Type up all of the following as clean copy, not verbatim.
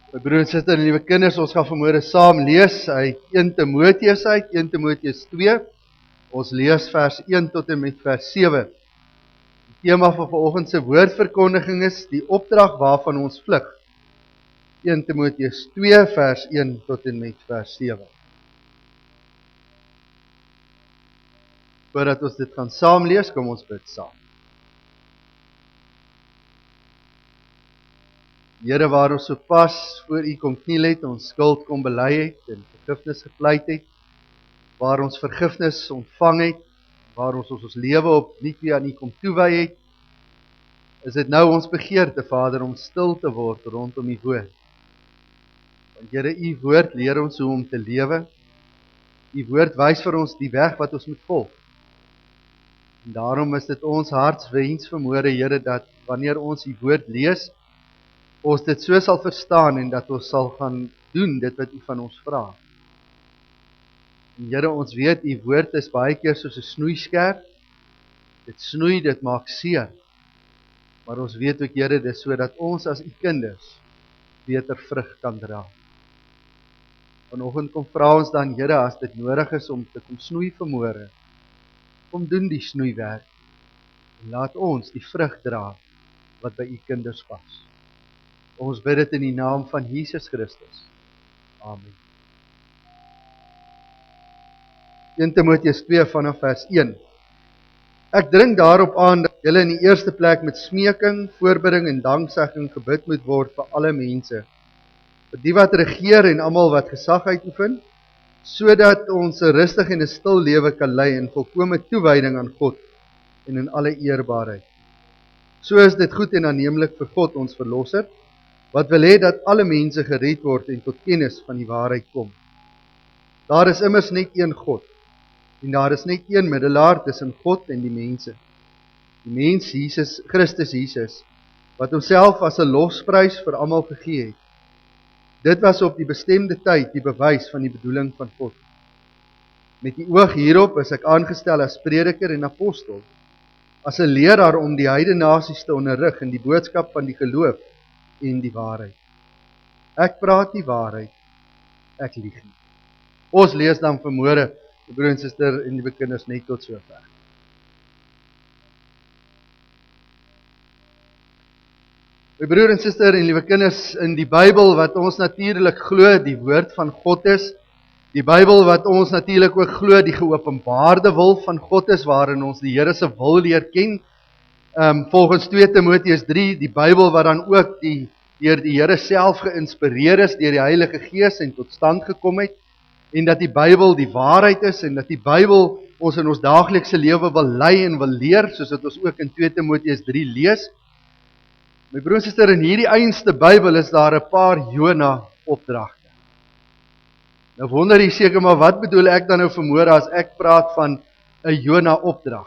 My broer en suster en liewe kinders, ons gaan vanmôre saam lees uit 1 Timoteus uit, 1 Timoteus 2. Ons lees vers 1 tot en met vers 7. Die tema van vanoggend se woordverkondiging is die opdrag waarvan ons vlug. 1 Timoteus 2 vers 1 tot en met vers 7. Voordat ons dit gaan saam lees, kom ons bid saam. Here, waar ons sopas voor U kom kniel het, ons skuld kom bely het en vergifnis gepleit het, waar ons vergifnis ontvang het, waar ons lewe opnuut weer aan U kom toewy het, is dit nou ons begeerte, Vader, om stil te word rondom U woord. Want Here, U woord leer ons hoe om te lewe. U woord wys vir ons die weg wat ons moet volg. En daarom is dit ons hartswens vanmôre, Here, dat wanneer ons U woord lees, ons dit so sal verstaan en dat ons sal gaan doen dit wat U van ons vra. En Here, ons weet U woord is baie keer soos 'n snoeiskerp. Dit snoei, dit maak seer. Maar ons weet ook, Here, dis sodat ons as U kinders beter vrug kan dra. Vanoggend kom vra ons dan, Here, as dit nodig is om te kom snoei vanmôre, kom doen die snoeiwerk en laat ons die vrug dra wat by U kinders pas. Ons bid dit in die naam van Jesus Christus. Amen. 1 Timoteus 2 vanaf vers 1. Ek dring daarop aan dat julle in die eerste plek met smeking, voorbidding en danksegging gebid moet word vir alle mense, vir die wat regeer en almal wat gesag uitoefen, sodat ons 'n rustig en 'n stil lewe kan lei in volkome toewyding aan God en in alle eerbaarheid. So is dit goed en aanneemlik vir God ons verlosser, wat wil hê dat alle mense gered word en tot kennis van die waarheid kom. Daar is immers net een God, en daar is net een middelaar tussen God en die mense. Die mens Christus Jesus, wat homself as 'n losprys vir almal gegee het. Dit was op die bestemde tyd die bewys van die bedoeling van God. Met die oog hierop is ek aangestel as prediker en apostel, as 'n leraar om die heidene nasies te onderrig in die boodskap van die geloof en die waarheid. Ek praat die waarheid, ek lieg nie. Ons lees dan vanmôre, broer en suster en liewe kinders, net tot sover. My broer en suster en liewe kinders, in die Bybel wat ons natuurlik glo die woord van God is, die Bybel wat ons natuurlik ook glo die geopenbaarde wil van God is, waarin ons die Here se wil leer ken, volgens 2 Timoteus 3, die Bybel wat dan ook deur die Here self geïnspireer is, deur die Heilige Gees en tot stand gekom het, en dat die Bybel die waarheid is, en dat die Bybel ons in ons daaglikse lewe wil lei en wil leer, soos wat ons ook in 2 Timoteus 3 lees. My broer en suster, in hierdie einste Bybel is daar 'n paar Jona opdragte. Nou wonder jy seker maar, wat bedoel ek dan nou vanmôre as ek praat van 'n Jona opdrag?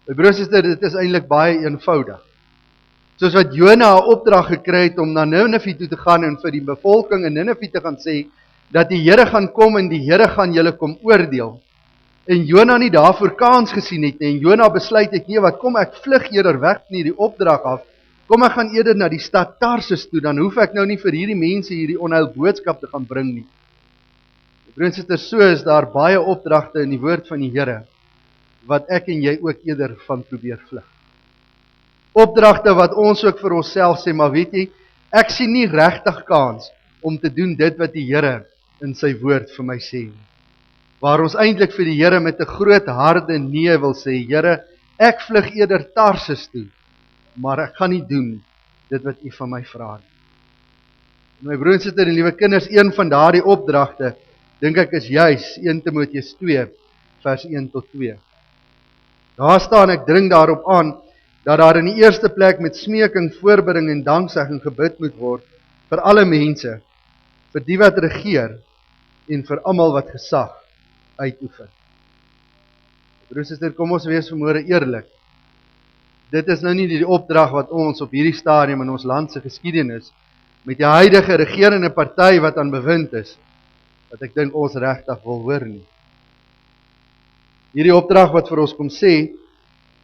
My broer en suster, dit is eintlik baie eenvoudig. Soos wat Jona 'n opdrag gekry het om na Ninive toe te gaan en vir die bevolking in Ninive te gaan sê, dat die Here gaan kom en die Here gaan julle kom oordeel. En Jona nie daarvoor kans gesien het nie, en Jona besluit het, nee, wat kom ek vlug eerder weg van hierdie opdrag af, kom ek gaan eerder na die stad Tarsus toe, dan hoef ek nou nie vir hierdie mense hierdie onheil boodskap te gaan bring nie. Broer en suster, so is daar baie opdragte in die woord van die Here, wat ek en jy ook eerder van probeer vlug. Opdragte wat ons ook vir onsself sê, maar weet jy, ek sien nie regtig kans om te doen dit wat die Here in sy woord vir my sê. Waar ons eintlik vir die Here met 'n groot harde nee wil sê, Here, ek vlug eerder Tarsus toe, maar ek gaan nie doen dit wat U van my vra nie. My broer en suster en liewe kinders, een van daardie opdragte, dink ek is juis 1 Timoteus 2, vers 1 tot 2. Daar staan, ek dring daarop aan, dat daar in die eerste plek met smeking, voorbidding en danksegging gebid moet word, vir alle mense, vir die wat regeer, en vir almal wat gesag uitoefen. Broer en suster, kom ons wees vanmôre eerlik. Dit is nou nie die opdrag wat ons op hierdie stadium in ons land se geskiedenis, met die huidige regerende party wat aan bewind is, wat ek dink ons regtig wil hoor nie. Hierdie opdrag wat vir ons kom sê,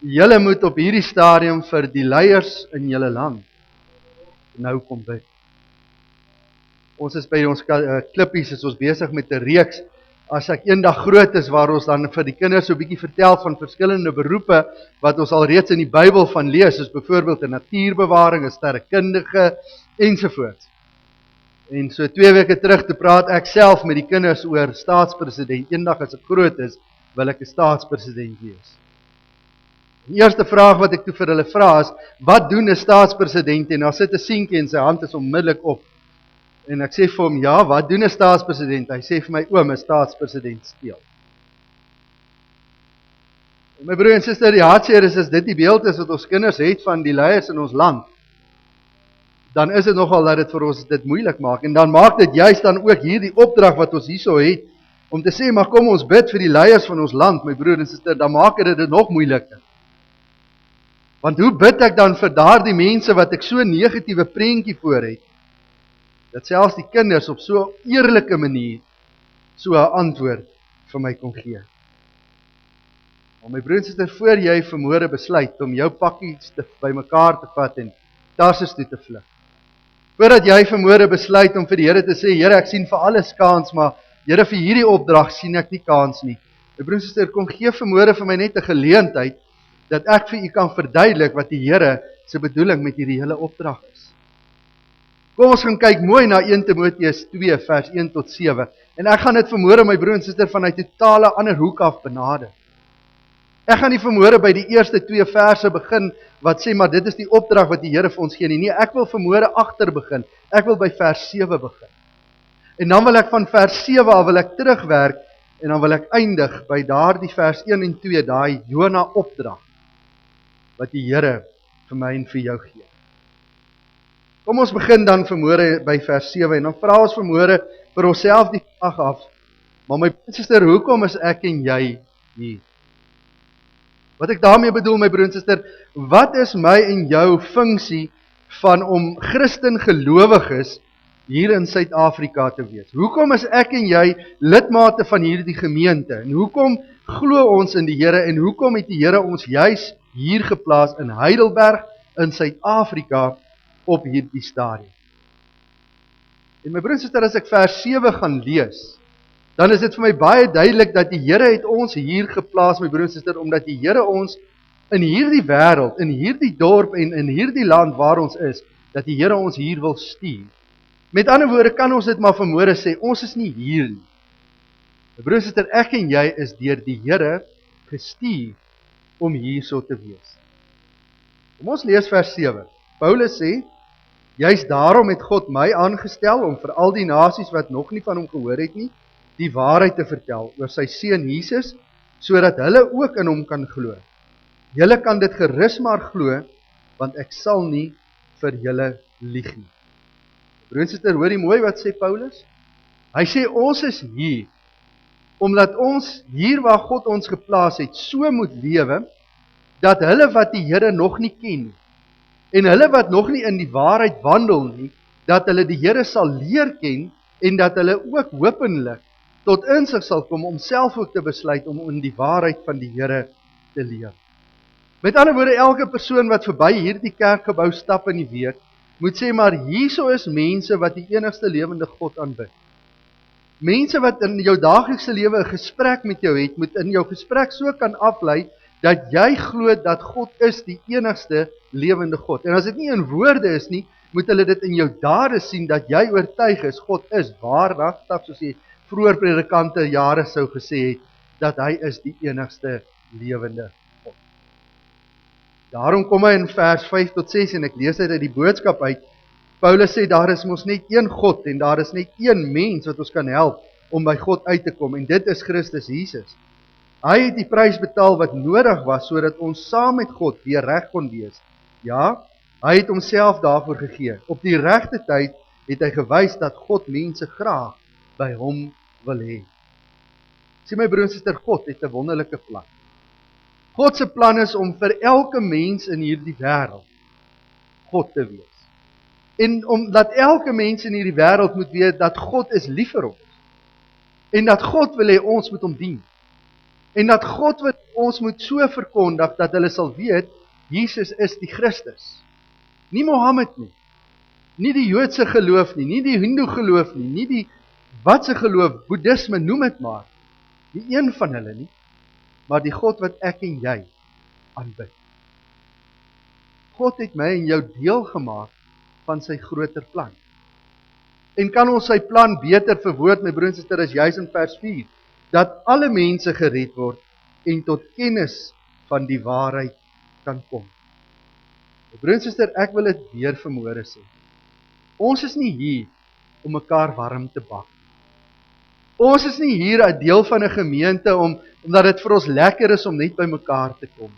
julle moet op hierdie stadium vir die leiers in julle land nou kom bid. Ons is by ons klippies, is ons besig met 'n reeks, as ek eendag groot is, waar ons dan vir die kinders so 'n bietjie vertel van verskillende beroepe, wat ons al reeds in die Bybel van lees, soos byvoorbeeld 'n natuurbewaring, 'n sterrekundige, ensovoorts. En so 2 weke terug te praat ek self met die kinders oor staatspresident. Eendag as ek groot is, wil ek 'n staatspresident wees. Die eerste vraag wat ek toe vir hulle vra is, wat doen 'n staatspresident? En daar sit 'n seentjie en sy hand is onmiddellik op. En ek sê vir hom, ja, wat doen 'n staatspresident? Hy sê vir my, oom, 'n staatspresident steel. En my broer en suster, die hartseer is, as dit die beeld is wat ons kinders het van die leiers in ons land, dan is dit nogal dat dit vir ons dit moeilik maak. En dan maak dit juist dan ook hierdie opdrag wat ons hierso het, om te sê, maar kom ons bid vir die leiers van ons land, my broer en suster, dan maak dit nog moeiliker. Want hoe bid ek dan vir daardie mense wat ek so 'n negatiewe prentjie voor het, dat selfs die kinders op so 'n eerlike manier so 'n antwoord vir my kon gee. Maar my broer en suster, voor jy vanmôre besluit om jou pakkies bymekaar te vat en Tarsus toe te vlug, voordat jy vanmôre besluit om vir die Here te sê, Here, ek sien vir alles kans, maar Here, vir hierdie opdrag sien ek nie kans nie. My broer en suster, kom gee vanmôre vir my net 'n geleentheid, dat ek vir u kan verduidelik wat die Here se bedoeling met hierdie hele opdrag is. Kom ons gaan kyk mooi na 1 Timoteus 2 vers 1 tot 7. En ek gaan dit vanmôre, my broer en suster, van 'n totale ander hoek af benader. Ek gaan nie vanmôre by die eerste 2 verse begin wat sê, maar dit is die opdrag wat die Here vir ons gee nie. Nee, ek wil vanmôre agter begin. Ek wil by vers 7 begin. En dan wil ek van vers 7 af wil ek terugwerk en dan wil ek eindig by daardie vers 1 en 2, daai Jona opdrag wat die Here vir my en vir jou gee. Kom ons begin dan vanmôre by vers 7 en dan vra ons vanmôre vir onsself die vraag af, maar my suster, hoekom is ek en jy hier? Wat ek daarmee bedoel, my broer en suster, wat is my en jou funksie van om Christen gelowiges hier in Suid-Afrika te wees? Hoekom is ek en jy lidmate van hierdie gemeente? En hoekom glo ons in die Here en hoekom het die Here ons juis hier geplaas in Heidelberg in Suid-Afrika op hierdie stadium? En my broer en suster, as ek vers 7 gaan lees, dan is dit vir my baie duidelik dat die Here het ons hier geplaas, my broer en suster, omdat die Here ons in hierdie wêreld, in hierdie dorp en in hierdie land waar ons is, dat die Here ons hier wil stuur. Met ander woorde kan ons dit maar vanmôre sê, ons is nie hier nie. My broer en suster, ek en jy is deur die Here gestuur om hierso te wees. Kom ons lees vers 7. Paulus sê, juist daarom het God my aangestel om vir al die nasies wat nog nie van hom gehoor het nie, die waarheid te vertel oor sy seun Jesus, sodat hulle ook in hom kan glo. Julle kan dit gerus maar glo, want ek sal nie vir julle lieg nie. Broer en suster, hoor jy mooi wat sê Paulus? Hy sê ons is hier, omdat ons hier waar God ons geplaas het, so moet lewe, dat hulle wat die Here nog nie ken, en hulle wat nog nie in die waarheid wandel nie, dat hulle die Here sal leer ken, en dat hulle ook hopelik tot insig sal kom om self ook te besluit om in die waarheid van die Here te leef. Met ander woorde, elke persoon wat verby hierdie kerkgebou stap in die week, moet sê, maar hierso is mense wat die enigste lewende God aanbid. Mense wat in jou daaglikse lewe 'n gesprek met jou het, moet in jou gesprek so kan aflei, dat jy glo dat God is die enigste lewende God. En as dit nie in woorde is nie, moet hulle dit in jou dade sien, dat jy oortuig is, God is waaragtig, soos die vroeër predikante jare sou gesê het, dat hy is die enigste lewende God. Daarom kom hy in vers 5 tot 6, en ek lees uit die boodskap uit, Paulus sê, daar is mos net een God, en daar is net een mens wat ons kan help, om by God uit te kom, en dit is Christus Jesus. Hy het die prys betaal wat nodig was, sodat ons saam met God weer reg kon wees. Ja, hy het homself daarvoor gegee. Op die regte tyd het hy gewys dat God mense graag by hom wil hê. Sien my broer en suster, God het 'n wonderlike plan. God se plan is om vir elke mens in hierdie wêreld God te wees. En omdat elke mens in hierdie wêreld moet weet dat God is lief vir ons. En dat God wil hê ons moet hom dien. En dat God wil ons moet so verkondig dat hulle sal weet, Jesus is die Christus. Nie Mohammed nie. Nie die Joodse geloof nie die Hindoe geloof nie die watse geloof, Boeddhisme, noem dit maar. Nie een van hulle nie, maar die God wat ek en jy aanbid. God het my en jou deel gemaak van sy groter plan. En kan ons sy plan beter verwoord, my broer en suster, as juis in vers 4, dat alle mense gered word en tot kennis van die waarheid kan kom. My broer en suster, ek wil dit weer vanmôre sê. Ons is nie hier om mekaar warm te bak. Ons is nie hier 'n deel van 'n gemeente omdat dit vir ons lekker is om net by mekaar te kom.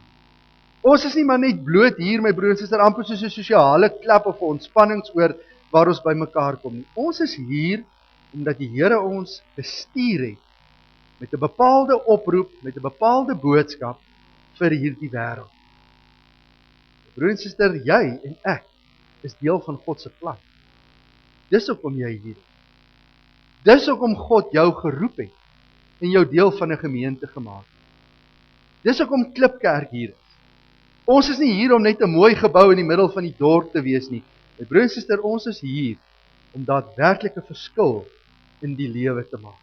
Ons is nie maar net bloot hier, my broer en suster, amper soos 'n sosiale klap of 'n ontspanningsoord waar ons by mekaar kom nie. Ons is hier omdat die Here ons bestuur het met 'n bepaalde oproep, met 'n bepaalde boodskap vir hierdie wêreld. Broer en suster, jy en ek is deel van God se plan. Dis hoekom jy hier is. Dis hoekom God jou geroep het en jou deel van 'n gemeente gemaak het. Dis hoekom Klipkerk hier is. Ons is nie hier om net 'n mooi gebou in die middel van die dorp te wees nie. My broer en suster, ons is hier om daadwerklik 'n verskil in die lewe te maak.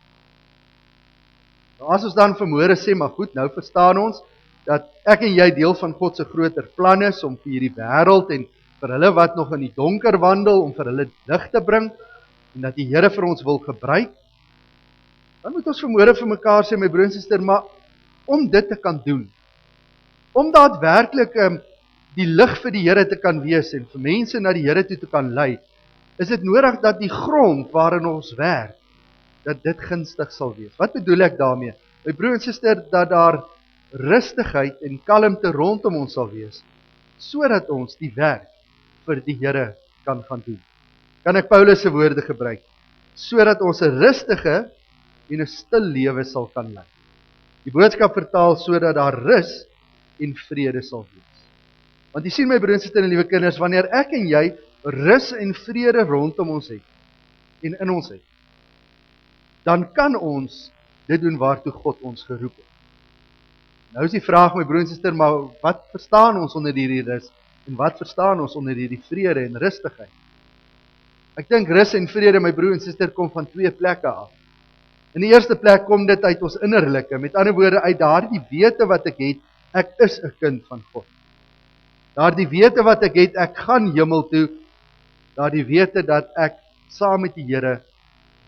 Nou as ons dan vanmôre sê, maar goed, nou verstaan ons dat ek en jy deel van God se groter plan is om vir hierdie wêreld en vir hulle wat nog in die donker wandel, om vir hulle lig te bring en dat die Here vir ons wil gebruik. Dan moet ons vanmôre vir mekaar sê, my broer en suster, maar om dit te kan doen, om daadwerklik die lig vir die Here te kan wees en vir mense na die Here toe te kan lei, is dit nodig dat die grond waarin ons werk, dat dit gunstig sal wees. Wat bedoel ek daarmee? My broer en suster, dat daar rustigheid en kalmte rondom ons sal wees, sodat ons die werk vir die Here kan gaan doen. Kan ek Paulus se woorde gebruik? Sodat ons 'n rustige en 'n stil lewe sal kan lei. Die boodskap vertaal sodat daar rus en vrede sal wees. Want jy sien, my broer en suster en liewe kinders, wanneer ek en jy rus en vrede rondom ons het en in ons het, dan kan ons dit doen waartoe God ons geroep het. Nou is die vraag, my broer en suster, maar wat verstaan ons onder hierdie rus en wat verstaan ons onder hierdie vrede en rustigheid? Ek dink rus en vrede, my broer en suster, kom van twee plekke af. In die eerste plek kom dit uit ons innerlike, met ander woorde uit daardie wete wat ek het, ek is 'n kind van God. Daardie wete wat ek het, ek gaan hemel toe, daardie wete dat ek saam met die Here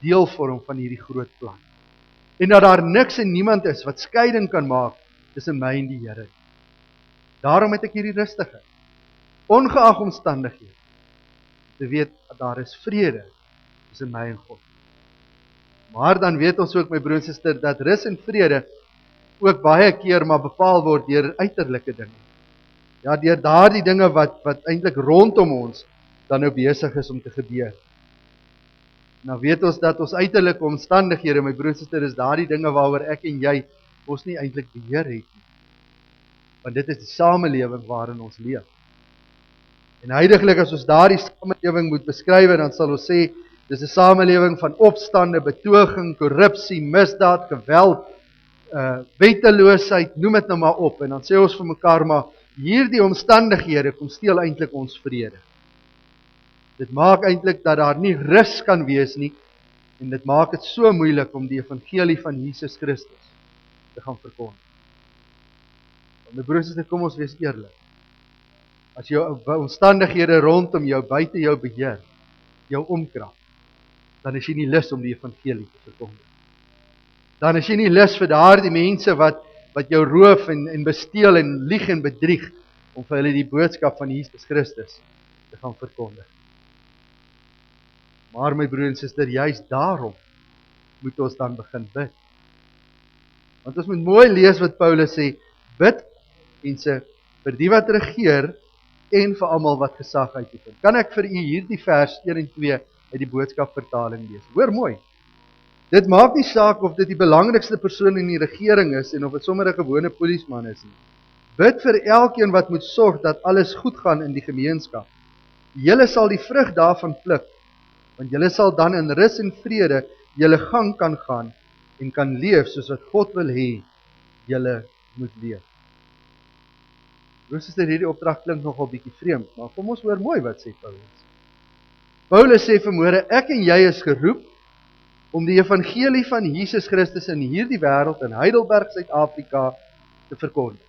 deel vorm van hierdie groot plan. En dat daar niks en niemand is wat skeiding kan maak tussen my en die Here. Daarom het ek hierdie rustigheid, ongeag omstandighede, te weet dat daar is vrede tussen my en God. Maar dan weet ons ook, my broer en suster, dat rus en vrede ook baie keer maar bepaal word deur uiterlike dinge. Ja, deur daardie dinge wat eintlik rondom ons dan nou besig is om te gebeur. Nou weet ons dat ons uiterlike omstandighede, my broer en suster, is daardie dinge waaroor ek en jy ons nie eintlik beheer het nie. Want dit is die samelewing waarin ons leef. En huidiglik as ons daardie samelewing moet beskryf, dan sal ons sê, dis 'n samelewing van opstande, betoging, korrupsie, misdaad, geweld, wetteloosheid, noem dit nou maar op. En dan sê ons vir mekaar, maar hierdie omstandighede kom steel eintlik ons vrede. Dit maak eintlik dat daar nie rus kan wees nie, en dit maak dit so moeilik om die evangelie van Jesus Christus te gaan verkondig. My broers en susters, kom ons wees eerlik. As jou omstandighede rondom jou, buite jou beheer, jou omkrap, dan is jy nie lus om die evangelie te verkondig. Dan is jy nie lus vir daardie mense wat jou roof en besteel en lieg en bedrieg, om vir hulle die boodskap van Jesus Christus te gaan verkondig. Maar my broer en suster, juist daarom moet ons dan begin bid. Want ons moet mooi lees wat Paulus sê, bid mense vir die wat regeer en vir almal wat gesag uitoefen. Kan ek vir u hierdie vers 1 en 2 uit die boodskap vertaling lees? Hoor mooi. Dit maak nie saak of dit die belangrikste persoon in die regering is en of dit sommer 'n gewone polisieman is nie. Bid vir elkeen wat moet sorg dat alles goed gaan in die gemeenskap. Julle sal die vrug daarvan pluk, want julle sal dan in rus en vrede julle gang kan gaan en kan leef soos wat God wil hê julle moet leef. Broers en susters, hierdie opdrag klink nogal bietjie vreemd, maar kom ons hoor mooi wat sê Paulus. Paulus sê vanmôre, ek en jy is geroep om die evangelie van Jesus Christus in hierdie wêreld, in Heidelberg, Suid-Afrika, te verkondig.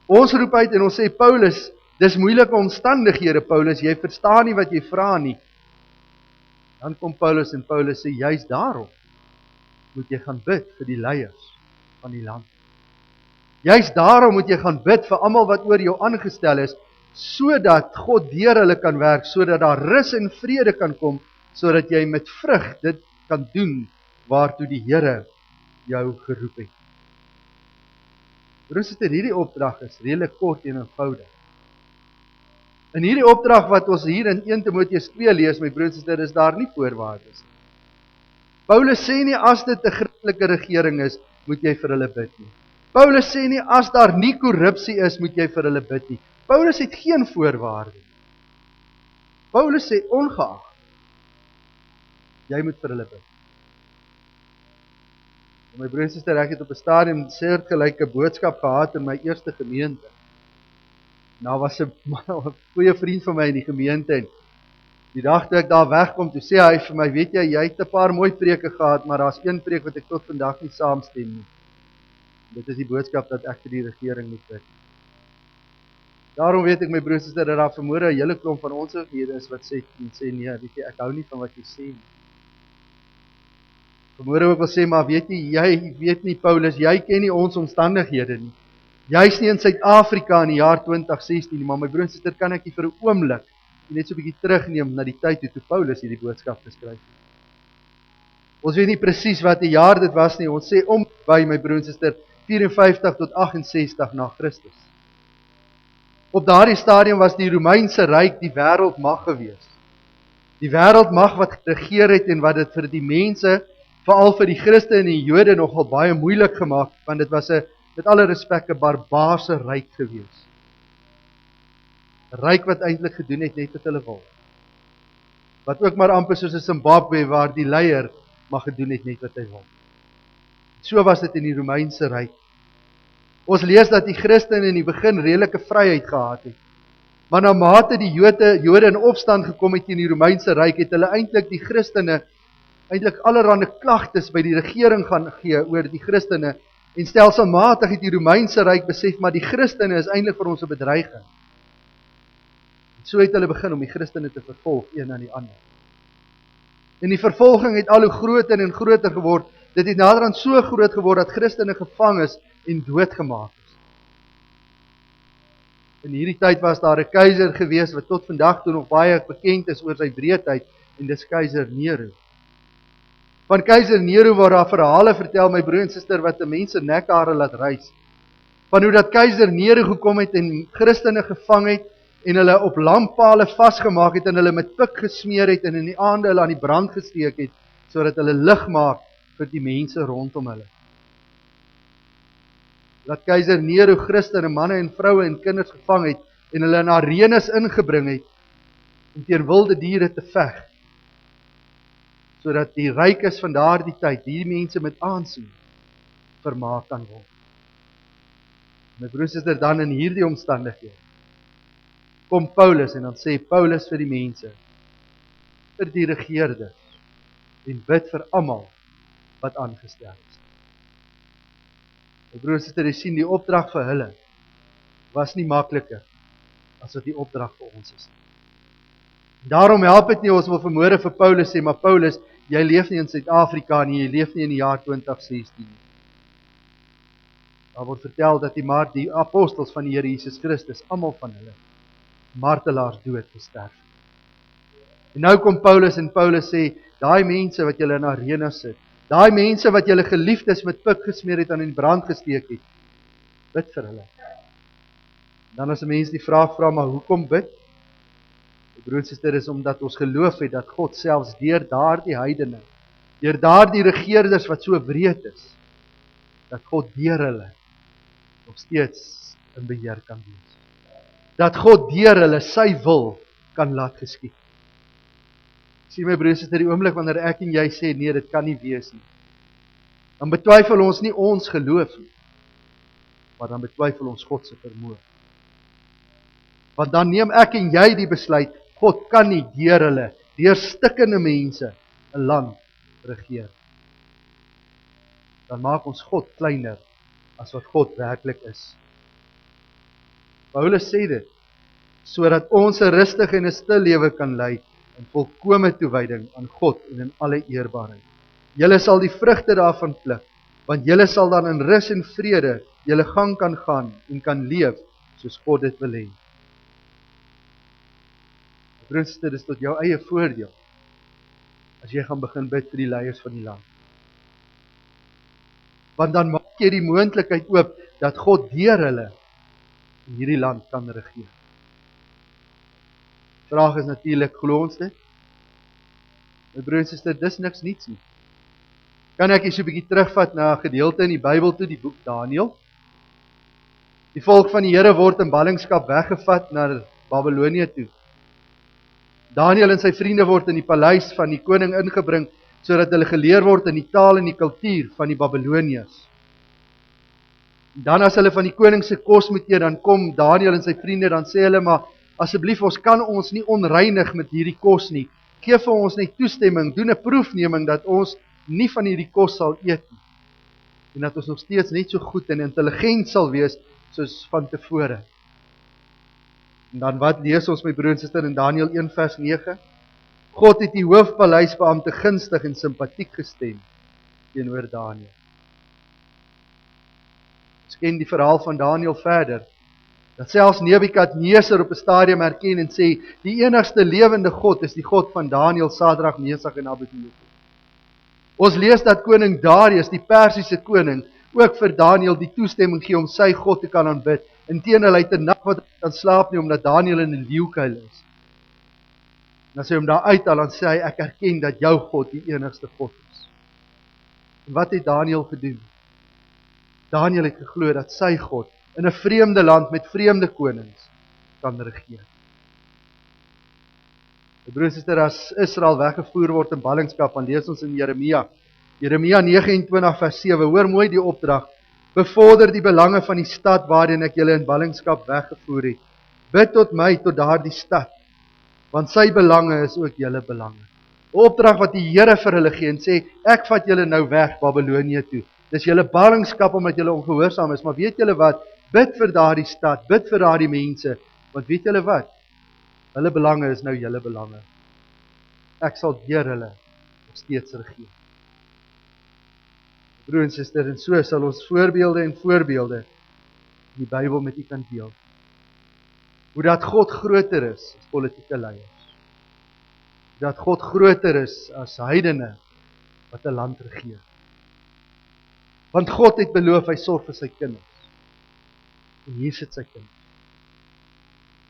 Ons roep uit en ons sê, Paulus, dis moeilike omstandighede, Paulus, jy verstaan nie wat jy vra nie. Dan kom Paulus en Paulus sê, juist daarom moet jy gaan bid vir die leiers van die land. Juist daarom moet jy gaan bid vir almal wat oor jou aangestel is, sodat God deur hulle kan werk, sodat daar rus en vrede kan kom, sodat jy met vrug dit kan doen waartoe die Here jou geroep het. Broers, hierdie opdrag is redelik kort en eenvoudig. In hierdie opdrag wat ons hier in 1 Timoteus 2 lees, my broers en susters, is daar nie voorwaardes. Paulus sê nie as dit 'n Christelike regering is, moet jy vir hulle bid nie. Paulus sê nie as daar nie korrupsie is, moet jy vir hulle bid nie. Paulus het geen voorwaarde. Paulus sê ongeag, jy moet vir hulle bid. En my broers en susters, ek het op 'n stadium soortgelyke boodskap gehad in my eerste gemeente. Nou was 'n goeie vriend van my in die gemeente en die dag toe ek daar wegkom, toe sê hy vir my, weet jy het 'n paar mooi preke gehad, maar daar's een preek wat ek tot vandag nie saamstem nie. Dit is die boodskap dat ek vir die regering moet bid. Daarom weet ek, my broers en susters, dat daar vanmôre 'n hele klomp van ons lede is wat sê nee, weet jy, ek hou nie van wat jy sê nie. Vanmôre ook wil sê, maar weet jy weet nie, Paulus, jy ken nie ons omstandighede nie. Jy's nie in Suid-Afrika in die jaar 2016 nie, maar my broers en susters, kan ek nie vir 'n oomblik net so 'n bietjie terugneem na die tyd toe Paulus hierdie boodskap geskryf het. Ons weet nie presies wat die jaar dit was nie. Ons sê om by, my broers en susters, 54 tot 68 na Christus. Op daardie stadium was die Romeinse ryk die wêreldmag gewees. Die wêreldmag wat regeer het en wat dit vir die mense, veral vir die Christene en die Jode, nogal baie moeilik gemaak, want dit was 'n, met alle respek, 'n barbaarse ryk gewees. 'n Ryk wat eintlik gedoen het net wat hulle wil. Wat ook maar amper soos 'n Zimbabwe, waar die leier mag gedoen het net wat hy wil. So was dit in die Romeinse ryk. Ons lees dat die Christene in die begin redelike vryheid gehad het. Maar na mate die Jode in opstand gekom het teen die Romeinse ryk, het hulle eintlik die Christene eintlik allerlei klagtes by die regering gaan gee oor die Christene, en stelselmatig het die Romeinse ryk besef, maar die Christene is eintlik vir ons 'n bedreiging. En so het hulle begin om die Christene te vervolg, een aan die ander. En die vervolging het al hoe groter en groter geword. Dit het naderhand so groot geword dat Christene gevang is en doodgemaak is. In hierdie tyd was daar 'n keiser gewees wat tot vandag toe nog baie bekend is oor sy wreedheid, en dis keiser Nero. Van keiser Nero word daar verhale vertel, my broer en suster, wat die mense nekhare laat rys. Van hoe dat keiser Nero gekom het en Christene gevang het en hulle op lamppale vasgemaak het en hulle met pik gesmeer het en in die aande hulle aan die brand gesteek het, sodat hulle lig maak vir die mense rondom hulle. Dat keiser Nero Christene, manne en vroue en kinders gevang het en hulle in arenas ingebring het om teen wilde diere te veg, sodat die rykes van daardie tyd, die mense met aansien, vermaak kan word. My broers is dan in hierdie omstandighede, kom Paulus en dan sê Paulus vir die mense, vir die regeerders, en bid vir almal wat aangestel is. My broers en susters, sien die opdrag vir hulle was nie makliker as wat die opdrag vir ons is. Daarom help dit nie ons wil vanmôre vir Paulus sê, maar Paulus, jy leef nie in Suid-Afrika nie, jy leef nie in die jaar 2016 nie. Daar word vertel dat die apostels van die Here Jesus Christus, almal van hulle, martelaars dood gesterf. En nou kom Paulus en Paulus sê, daai mense wat julle in arenas sit, daai mense wat julle geliefdes met pik gesmeer het en in brand gesteek het, bid vir hulle. Dan as 'n mens die vraag vra, maar hoekom bid? Broers en susters, is omdat ons geloof het dat God selfs deur daardie heidene, deur daardie regeerders wat so wreed is, dat God deur hulle nog steeds in beheer kan wees. Dat God deur hulle sy wil kan laat geskied. Sien my broers en susters, die oomblik wanneer ek en jy sê, nee, dit kan nie wees nie, dan betwyfel ons nie ons geloof nie, maar dan betwyfel ons God se vermoë. Want dan neem ek en jy die besluit, God kan nie deur stikkende mense 'n land regeer. Dan maak ons God kleiner as wat God werklik is. Paulus sê dit, sodat ons 'n rustige en 'n stil lewe kan lei in volkome toewyding aan God en in alle eerbaarheid. Julle sal die vrugte daarvan pluk, want julle sal dan in rus en vrede julle gang kan gaan en kan leef soos God dit wil hê. Broers en susters, dis tot jou eie voordeel as jy gaan begin bid vir die leiers van die land. Want dan maak jy die moontlikheid oop dat God deur hulle in hierdie land kan regeer. Vraag is natuurlik, glo ons dit? My broers en susters, dis niks niets nie. Kan ek so 'n bietjie terugvat na 'n gedeelte in die Bybel toe, die boek Daniël? Die volk van die Here word in ballingskap weggevat na Babilonië toe. Daniël en sy vriende word in die paleis van die koning ingebring, sodat hulle geleer word in die taal en die kultuur van die Babiloniërs. Dan as hulle van die koning se kos moet eet, dan kom Daniël en sy vriende, dan sê hulle, maar asseblief, ons kan ons nie onreinig met hierdie kos nie. Geef vir ons net toestemming, doen 'n proefneming dat ons nie van hierdie kos sal eet nie. En dat ons nog steeds net so goed en intelligent sal wees soos van tevore. En dan wat lees ons, my broer en suster, in Daniël 1 vers 9? God het die hoofpaleisbeampte gunstig en simpatiek gestem teenoor Daniël. Ons ken die verhaal van Daniël verder, dat selfs Nebukadneser op 'n stadium erken en sê, die enigste lewende God is die God van Daniël, Sadrag, Mesach en Abednego. Ons lees dat koning Darius, die Persiese koning, ook vir Daniël die toestemming gee om sy God te kan aanbid. Inteendeel, hy het 'n nag wat hy kan slaap nie, omdat Daniël in 'n leeukuil is. En as hy hom daar uithaal, dan sê hy, ek erken dat jou God die enigste God is. En wat het Daniël gedoen? Daniël het geglo dat sy God in 'n vreemde land met vreemde konings kan regeer. Broers en susters, as Israel weggevoer word in ballingskap, dan lees ons in Jeremia 29 vers 7, hoor mooi die opdrag, bevorder die belange van die stad waarin ek julle in ballingskap weggevoer het. Bid tot my, tot daardie stad, want sy belange is ook julle belange. 'n Opdrag wat die Here vir hulle gee en sê, ek vat julle nou weg Babilonië toe. Dis julle ballingskap omdat julle ongehoorsaam is, maar weet julle wat? Bid vir daardie stad, bid vir daardie mense, want weet julle wat? Hulle belange is nou julle belange. Ek sal deur hulle nog steeds regeer. Broer en suster, en so sal ons voorbeelde in die Bybel met u kan deel. Hoe dat God groter is as politieke leiers. Hoe dat God groter is as heidene wat 'n land regeer. Want God het beloof, hy sorg vir sy kinders. En hier sit sy kinders.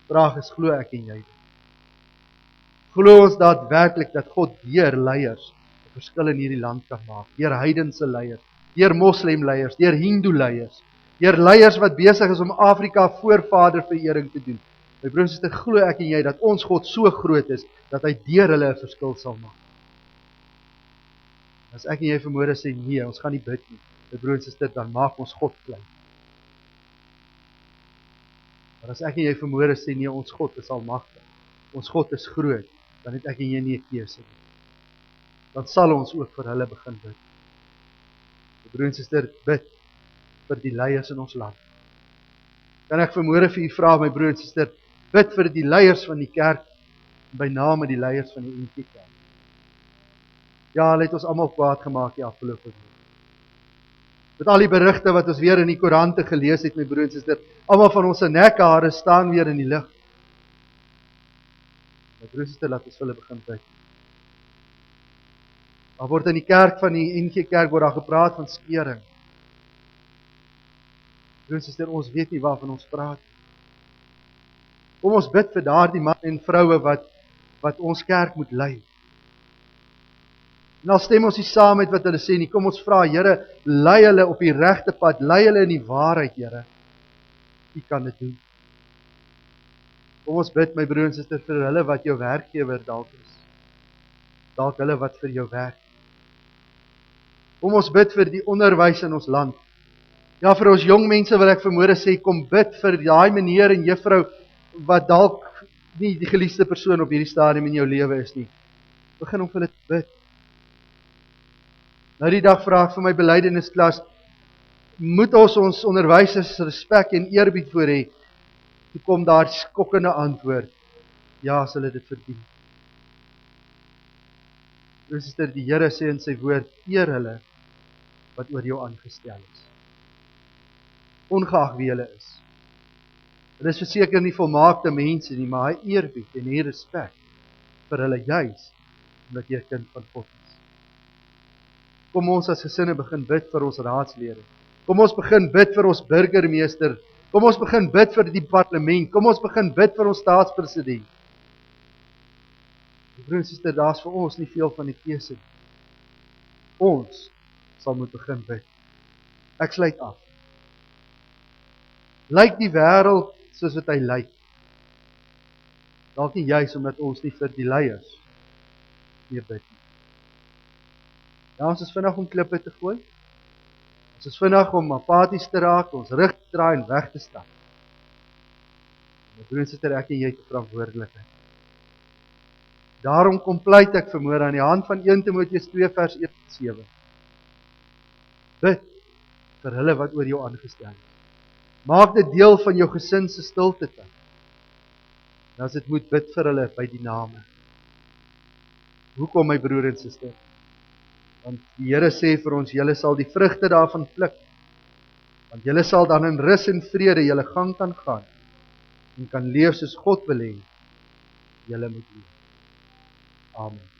Vraag is, glo ek en jy dit? Glo ons daadwerklik dat God deur leiers 'n verskil in hierdie land kan maak? Deur heidense leiers, deur moslemleiers, deur hindoe leiers, deur leiers wat besig is om Afrika voorvaderverering te doen. My broers en susters, glo ek en jy dat ons God so groot is, dat hy deur hulle 'n verskil sal maak? As ek en jy vanmôre sê, nee, ons gaan nie bid nie, my broers en susters, dan maak ons God klein. Maar as ek en jy vanmôre sê, nee, ons God is almagtig, ons God is groot, dan het ek en jy nie 'n keuse nie. Dan sal ons ook vir hulle begin bid. My broer en suster, bid vir die leiers in ons land. Kan ek vanmôre vir u vra, my broer en suster, bid vir die leiers van die kerk, by name die leiers van die NG Kerk. Ja, hulle het ons almal kwaad gemaak die afgelope week. Met al die berigte wat ons weer in die koerante gelees het, my broer en suster, almal van ons se nekhare staan weer in die lig. My broer en suster, laat ons vir hulle begin bid. Daar word in die kerk van die NG Kerk word daar gepraat van skering. Broer en suster, ons weet nie waarvan ons praat. Kom ons bid vir daardie man en vroue wat ons kerk moet lei. En al stem ons nie saam met wat hulle sê nie, kom ons vra, Here, lei hulle op die regte pad, lei hulle in die waarheid, Here. U kan dit doen. Kom ons bid, my broer en suster, vir hulle wat jou werkgewer dalk is. Dalk hulle wat vir jou werk. Kom ons bid vir die onderwys in ons land. Ja, vir ons jong mense wil ek vanmôre sê, kom bid vir daai meneer en juffrou wat dalk nie die geliefde persoon op hierdie stadium in jou lewe is nie, begin om vir hulle te bid. Nou die dag vra ek vir my belydennisklas, moet ons onderwysers respek en eerbied voor hê? Toe kom daar skokkende antwoord, ja, as hulle dit verdien. Suster, die Here sê in sy woord, eer hulle wat oor jou aangestel is. Ongeag wie hulle is. Hulle is verseker nie volmaakte mense nie, maar hy eerbied en hy respek vir hulle juis, omdat jy 'n kind van God is. Kom ons as gesinne begin bid vir ons raadslede. Kom ons begin bid vir ons burgemeester. Kom ons begin bid vir die departement. Kom ons begin bid vir ons staatspresident. Broer en suster, daar's vir ons nie veel van die keuse nie. Ons sal moet begin bid. Ek sluit af. Lyk die wêreld soos wat hy lyk? Dalk nie juis omdat ons nie vir die leiers meer bid nie. Ja, ons is vinnig om klippe te gooi. Ons is vinnig om apaties te raak, ons rug te draai en weg te stap. Maar broer en suster, ek en jy het 'n verantwoordelikheid. Daarom kom pleit ek vanmôre aan die hand van 1 Timoteus 2 vers 1-7. Bid vir hulle wat oor jou aangestel is. Maak dit deel van jou gesin se stilte tyd. En as dit moet, bid vir hulle by die name. Hoekom, my broer en suster? Want die Here sê vir ons, julle sal die vrugte daarvan pluk. Want julle sal dan in rus en vrede julle gang kan gaan en kan leef soos God wil hê julle moet leef. Amen.